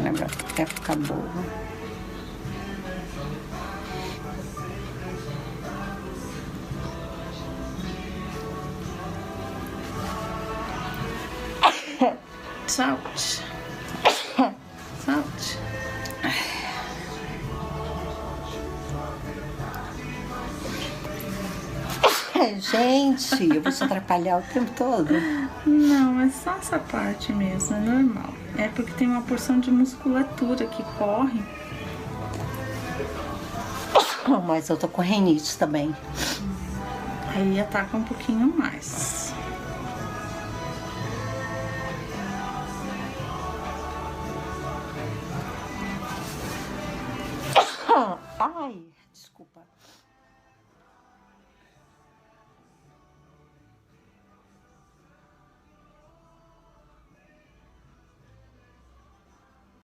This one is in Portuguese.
Lembra até ficar boa. Saúde. Saúde. Gente, eu vou te atrapalhar o tempo todo. Não, é só essa parte mesmo, é normal. É porque tem uma porção de musculatura que corre. Mas eu tô com rinite também. Aí ataca um pouquinho mais. Ai, desculpa.